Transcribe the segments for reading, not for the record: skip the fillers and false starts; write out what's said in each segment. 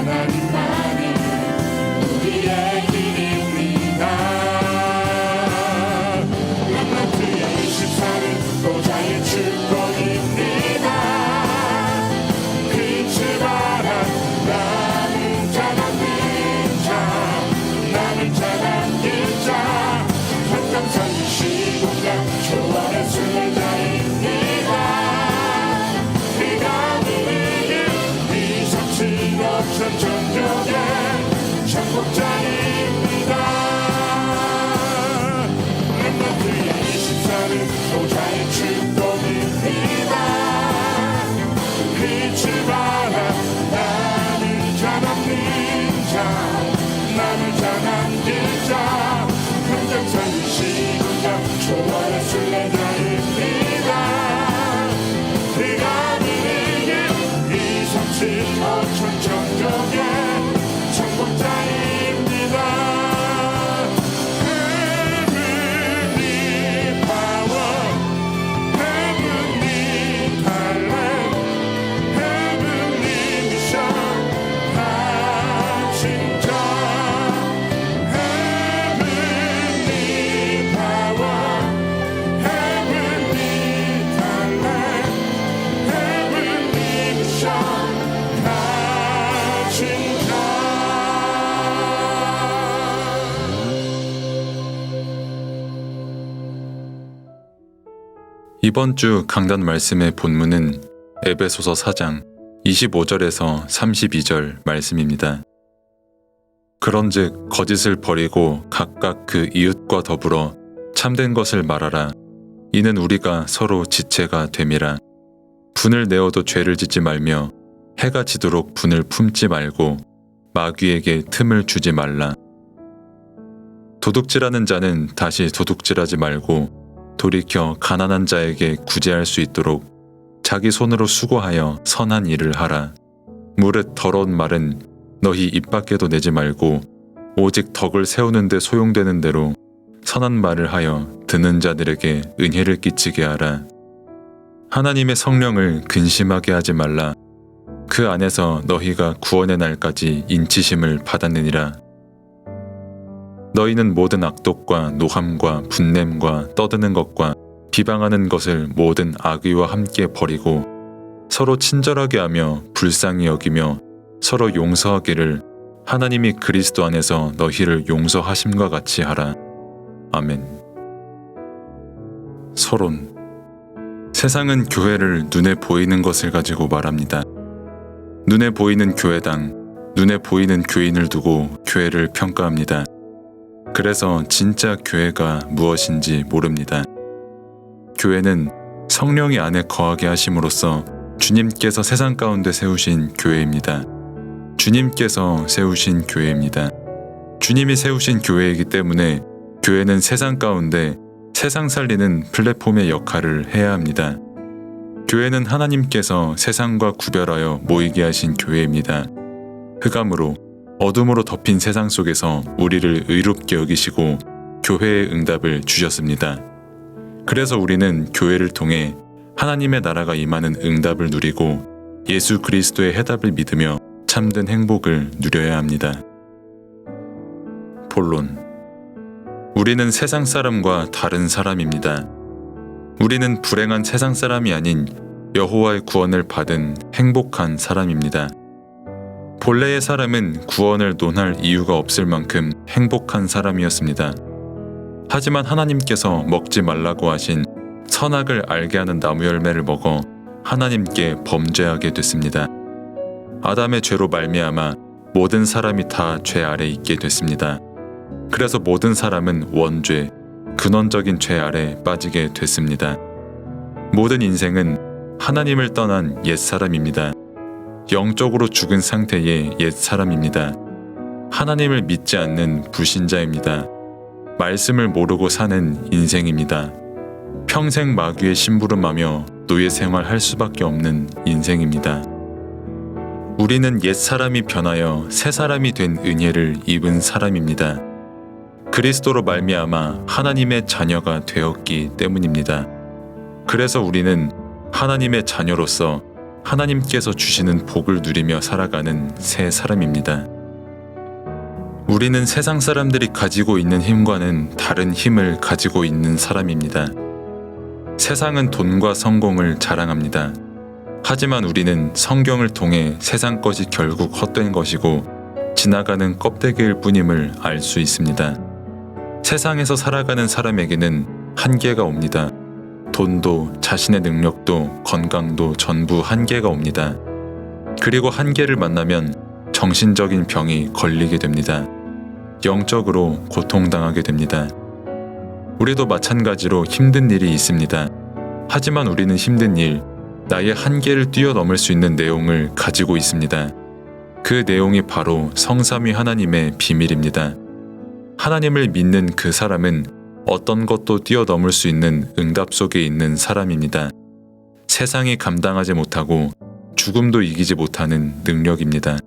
하나님만이 우리의 길입니다. 람넌트의 24는 보좌의 축복입니다. 빛을 발한 남은 자 남는 자 남은 자 남긴 자 현장선 시공간 조언의 순례자입니다. 그가 누리는 이 삼칠 어천 전적의 정복자입니다. 람넌트의 24는 보좌의 축복입니다. 빛을 발한 남은 자 남는 자 남은 자 남긴 자 현장선 시공간 조언의 순례자입니다. 그가 누리는 이 삼칠 어천 정적의 정복자입니다. Heavenly power, heavenly talent, heavenly mission, 가진 자. Heavenly power, heavenly talent, heavenly mission, 가진 자. 이번 주 강단 말씀의 본문은 에베소서 4장 25절에서 32절 말씀입니다. 그런즉 거짓을 버리고 각각 그 이웃과 더불어 참된 것을 말하라. 이는 우리가 서로 지체가 됨이라. 분을 내어도 죄를 짓지 말며 해가 지도록 분을 품지 말고 마귀에게 틈을 주지 말라. 도둑질하는 자는 다시 도둑질하지 말고 돌이켜 가난한 자에게 구제할 수 있도록 자기 손으로 수고하여 선한 일을 하라. 무릇 더러운 말은 너희 입 밖에도 내지 말고 오직 덕을 세우는 데 소용되는 대로 선한 말을 하여 듣는 자들에게 은혜를 끼치게 하라. 하나님의 성령을 근심하게 하지 말라. 그 안에서 너희가 구원의 날까지 인치심을 받았느니라. 너희는 모든 악독과 노함과 분냄과 떠드는 것과 비방하는 것을 모든 악의와 함께 버리고 서로 친절하게 하며 불쌍히 여기며 서로 용서하기를 하나님이 그리스도 안에서 너희를 용서하심과 같이 하라. 아멘. 서론. 세상은 교회를 눈에 보이는 것을 가지고 말합니다. 눈에 보이는 교회당, 눈에 보이는 교인을 두고 교회를 평가합니다. 그래서 진짜 교회가 무엇인지 모릅니다. 교회는 성령이 안에 거하게 하심으로써 주님께서 세상 가운데 세우신 교회입니다. 주님께서 세우신 교회입니다. 주님이 세우신 교회이기 때문에 교회는 세상 가운데 세상 살리는 플랫폼의 역할을 해야 합니다. 교회는 하나님께서 세상과 구별하여 모이게 하신 교회입니다. 흑암으로 어둠으로 덮인 세상 속에서 우리를 의롭게 여기시고 교회의 응답을 주셨습니다. 그래서 우리는 교회를 통해 하나님의 나라가 임하는 응답을 누리고 예수 그리스도의 해답을 믿으며 참된 행복을 누려야 합니다. 본론. 우리는 세상 사람과 다른 사람입니다. 우리는 불행한 세상 사람이 아닌 여호와의 구원을 받은 행복한 사람입니다. 본래의 사람은 구원을 논할 이유가 없을 만큼 행복한 사람이었습니다. 하지만 하나님께서 먹지 말라고 하신 선악을 알게 하는 나무 열매를 먹어 하나님께 범죄하게 됐습니다. 아담의 죄로 말미암아 모든 사람이 다 죄 아래 있게 됐습니다. 그래서 모든 사람은 원죄, 근원적인 죄 아래 빠지게 됐습니다. 모든 인생은 하나님을 떠난 옛사람입니다. 영적으로 죽은 상태의 옛사람입니다. 하나님을 믿지 않는 불신자입니다. 말씀을 모르고 사는 인생입니다. 평생 마귀의 심부름하며 노예 생활할 수밖에 없는 인생입니다. 우리는 옛사람이 변하여 새사람이 된 은혜를 입은 사람입니다. 그리스도로 말미암아 하나님의 자녀가 되었기 때문입니다. 그래서 우리는 하나님의 자녀로서 하나님께서 주시는 복을 누리며 살아가는 새 사람입니다. 우리는 세상 사람들이 가지고 있는 힘과는 다른 힘을 가지고 있는 사람입니다. 세상은 돈과 성공을 자랑합니다. 하지만 우리는 성경을 통해 세상 것이 결국 헛된 것이고 지나가는 껍데기일 뿐임을 알 수 있습니다. 세상에서 살아가는 사람에게는 한계가 옵니다. 돈도, 자신의 능력도, 건강도 전부 한계가 옵니다. 그리고 한계를 만나면 정신적인 병이 걸리게 됩니다. 영적으로 고통당하게 됩니다. 우리도 마찬가지로 힘든 일이 있습니다. 하지만 우리는 힘든 일, 나의 한계를 뛰어넘을 수 있는 내용을 가지고 있습니다. 그 내용이 바로 성삼위 하나님의 비밀입니다. 하나님을 믿는 그 사람은 어떤 것도 뛰어넘을 수 있는 응답 속에 있는 사람입니다. 세상이 감당하지 못하고 죽음도 이기지 못하는 능력입니다.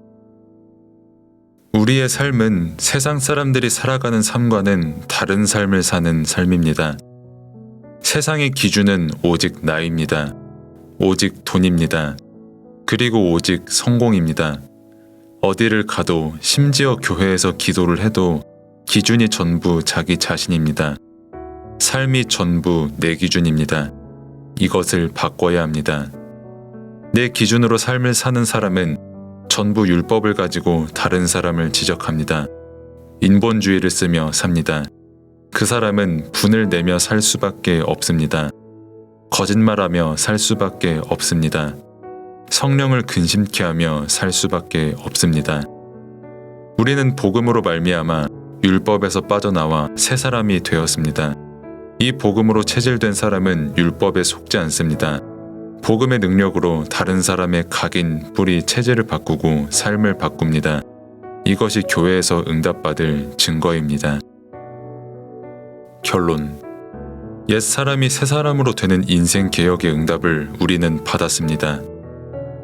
우리의 삶은 세상 사람들이 살아가는 삶과는 다른 삶을 사는 삶입니다. 세상의 기준은 오직 나입니다. 오직 돈입니다. 그리고 오직 성공입니다. 어디를 가도 심지어 교회에서 기도를 해도 기준이 전부 자기 자신입니다. 삶이 전부 내 기준입니다. 이것을 바꿔야 합니다. 내 기준으로 삶을 사는 사람은 전부 율법을 가지고 다른 사람을 지적합니다. 인본주의를 쓰며 삽니다. 그 사람은 분을 내며 살 수밖에 없습니다. 거짓말하며 살 수밖에 없습니다. 성령을 근심케 하며 살 수밖에 없습니다. 우리는 복음으로 말미암아 율법에서 빠져나와 새 사람이 되었습니다. 이 복음으로 체질된 사람은 율법에 속지 않습니다. 복음의 능력으로 다른 사람의 각인, 뿌리, 체질을 바꾸고 삶을 바꿉니다. 이것이 교회에서 응답받을 증거입니다. 결론. 옛 사람이 새 사람으로 되는 인생 개혁의 응답을 우리는 받았습니다.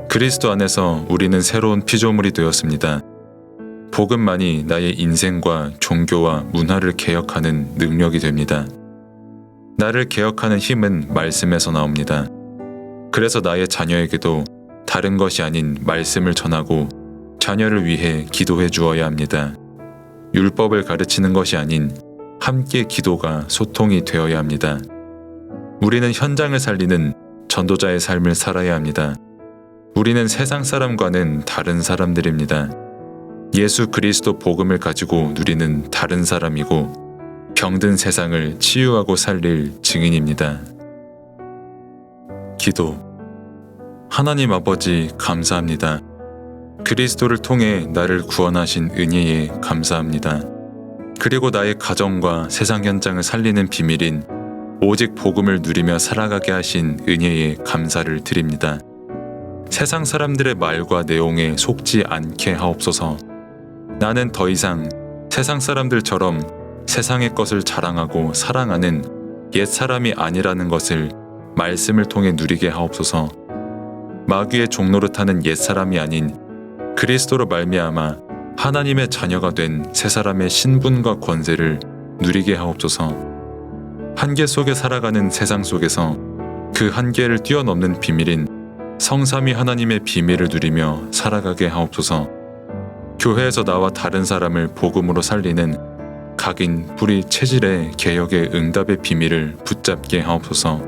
그리스도 안에서 우리는 새로운 피조물이 되었습니다. 복음만이 나의 인생과 종교와 문화를 개혁하는 능력이 됩니다. 나를 개혁하는 힘은 말씀에서 나옵니다. 그래서 나의 자녀에게도 다른 것이 아닌 말씀을 전하고 자녀를 위해 기도해 주어야 합니다. 율법을 가르치는 것이 아닌 함께 기도가 소통이 되어야 합니다. 우리는 현장을 살리는 전도자의 삶을 살아야 합니다. 우리는 세상 사람과는 다른 사람들입니다. 예수 그리스도 복음을 가지고 누리는 다른 사람이고 병든 세상을 치유하고 살릴 증인입니다. 기도. 하나님 아버지 감사합니다. 그리스도를 통해 나를 구원하신 은혜에 감사합니다. 그리고 나의 가정과 세상 현장을 살리는 비밀인 오직 복음을 누리며 살아가게 하신 은혜에 감사를 드립니다. 세상 사람들의 말과 내용에 속지 않게 하옵소서. 나는 더 이상 세상 사람들처럼 세상의 것을 자랑하고 사랑하는 옛 사람이 아니라는 것을 말씀을 통해 누리게 하옵소서. 마귀의 종노릇하는 옛 사람이 아닌 그리스도로 말미암아 하나님의 자녀가 된 새 사람의 신분과 권세를 누리게 하옵소서. 한계 속에 살아가는 세상 속에서 그 한계를 뛰어넘는 비밀인 성삼위 하나님의 비밀을 누리며 살아가게 하옵소서. 교회에서 나와 다른 사람을 복음으로 살리는 각인, 뿌리, 체질의 개혁의 응답의 비밀을 붙잡게 하옵소서.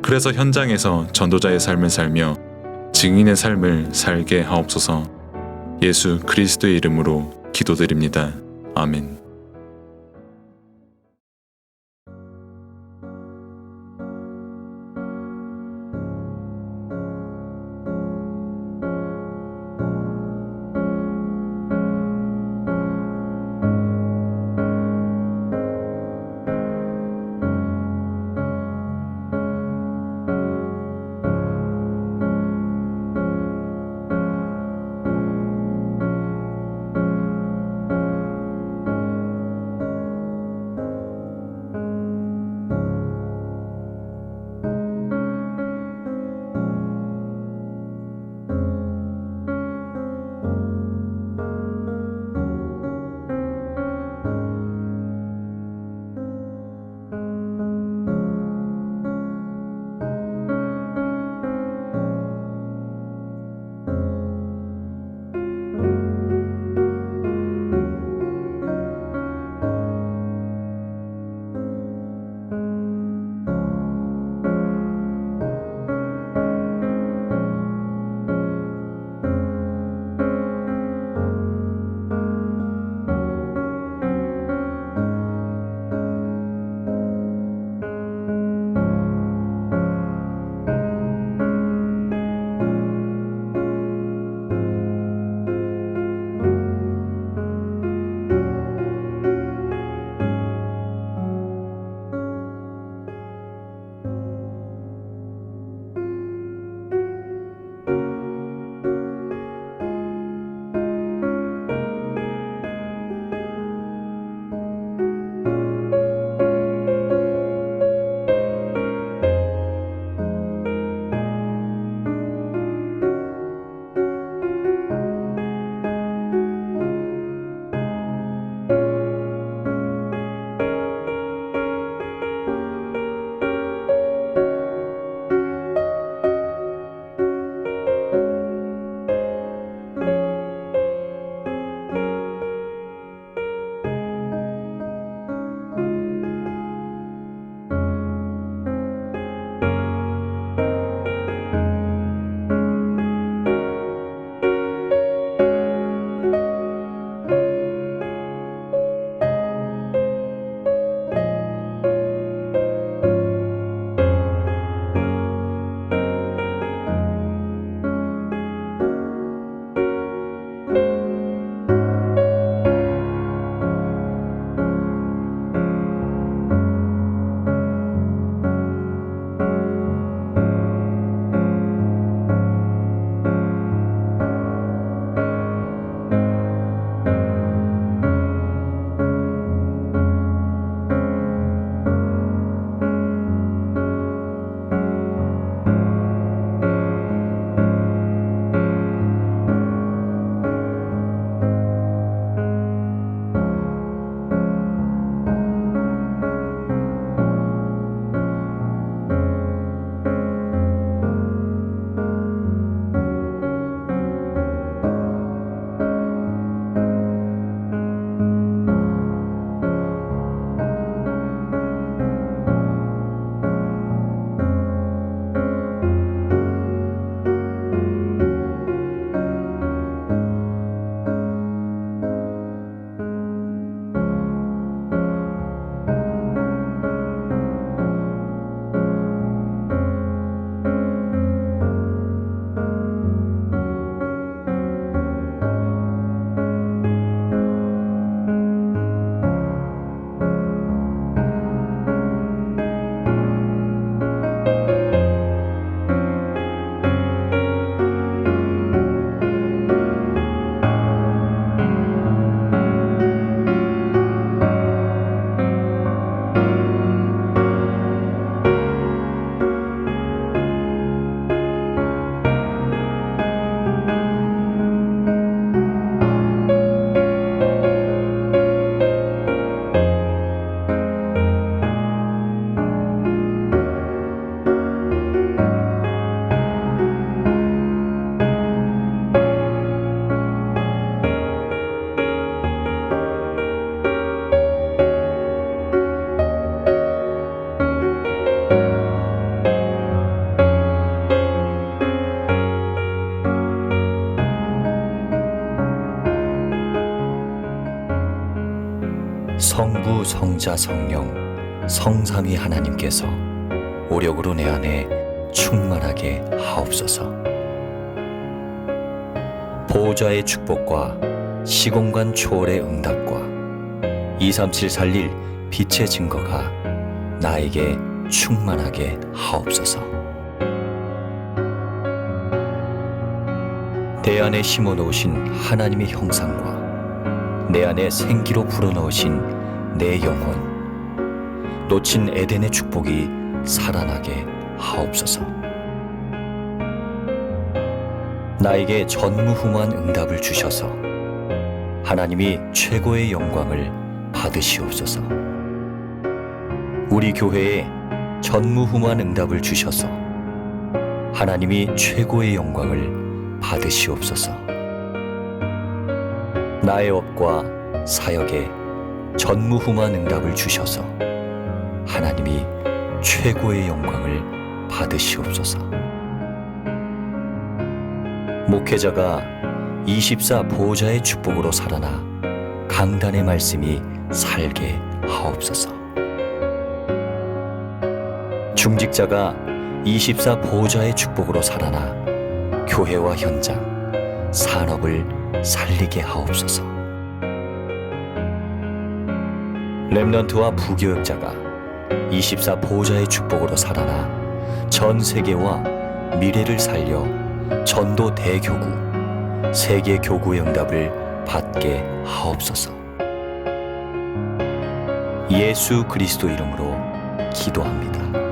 그래서 현장에서 전도자의 삶을 살며 증인의 삶을 살게 하옵소서. 예수 그리스도의 이름으로 기도드립니다. 아멘. 성부, 성자, 성령, 성삼위 하나님께서 오력으로 내 안에 충만하게 하옵소서. 보호자의 축복과 시공간 초월의 응답과 237 살릴 빛의 증거가 나에게 충만하게 하옵소서. 내 안에 심어놓으신 하나님의 형상과 내 안에 생기로 불어넣으신 내 영혼, 놓친 에덴의 축복이 살아나게 하옵소서. 나에게 전무후무한 응답을 주셔서 하나님이 최고의 영광을 받으시옵소서. 우리 교회에 전무후무한 응답을 주셔서 하나님이 최고의 영광을 받으시옵소서. 나의 업과 사역에 전무후무한 응답을 주셔서 하나님이 최고의 영광을 받으시옵소서. 목회자가 24 보호자의 축복으로 살아나 강단의 말씀이 살게 하옵소서. 중직자가 24 보호자의 축복으로 살아나 교회와 현장, 산업을 살리게 하옵소서. 렘넌트와 부교역자가 24 보호자의 축복으로 살아나 전 세계와 미래를 살려 전도 대교구, 세계 교구의 응답을 받게 하옵소서. 예수 그리스도 이름으로 기도합니다.